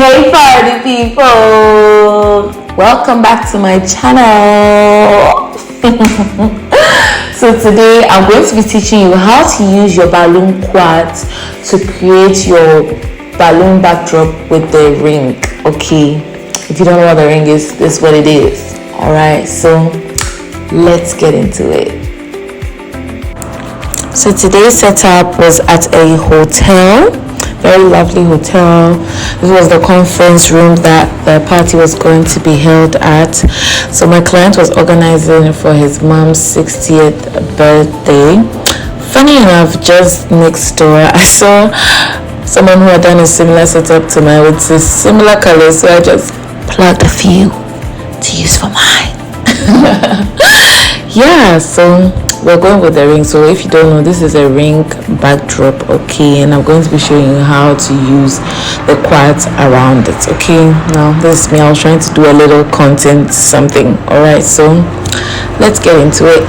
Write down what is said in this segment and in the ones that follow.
Hey party people! Welcome back to my channel. So today I'm going to be teaching you how to use your balloon quartz to create your balloon backdrop with the ring. Okay, if you don't know what the ring is, this is what it is. Alright, so let's get into it. So today's setup was at a hotel, very lovely hotel. This was the conference room that the party was going to be held at. So my client was organizing for his mom's 60th birthday. Funny enough, just next door I saw someone who had done a similar setup to mine with a similar color, so I just plugged a few to use for mine. Yeah, so we're going with the ring. So if you don't know, this is a ring backdrop, okay, and I'm going to be showing you how to use the quartz around it. Okay, now this is me. I was trying to do a little content something. All right, so let's get into it.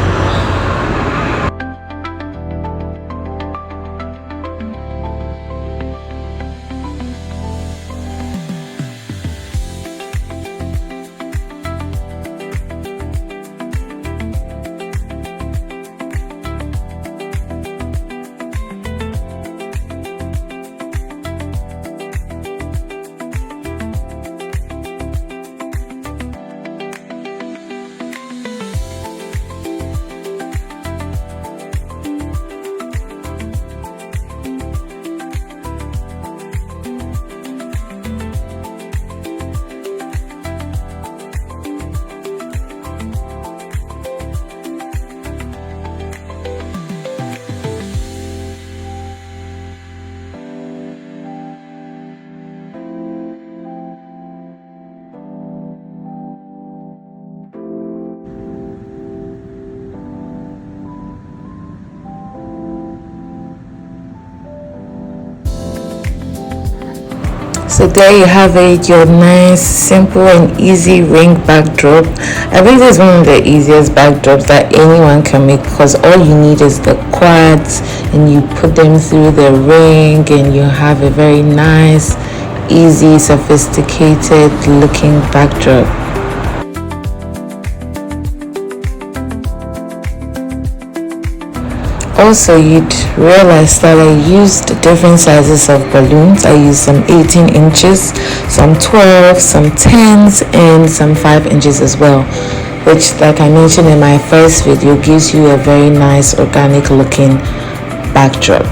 So there you have it, your nice, simple and easy ring backdrop. I think this is one of the easiest backdrops that anyone can make, because all you need is the quartz and you put them through the ring and you have a very nice, easy, sophisticated looking backdrop. Also, you'd realize that I used different sizes of balloons. I used some 18 inches, some 12, some 10s, and some 5 inches as well, which, like I mentioned in my first video, gives you a very nice organic looking backdrop.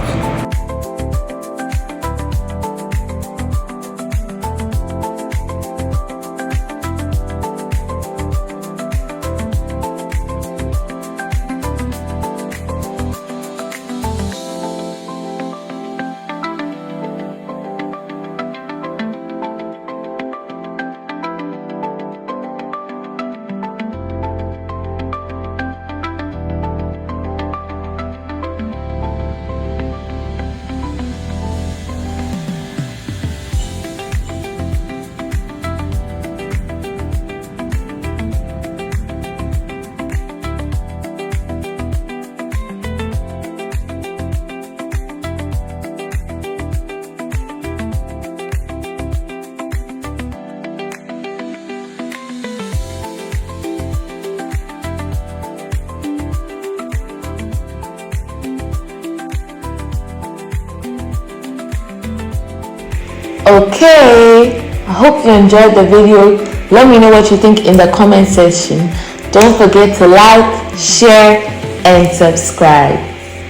Okay, I hope you enjoyed the video. Let me know what you think in the comment section. Don't forget to like, share, and subscribe.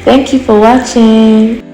Thank you for watching.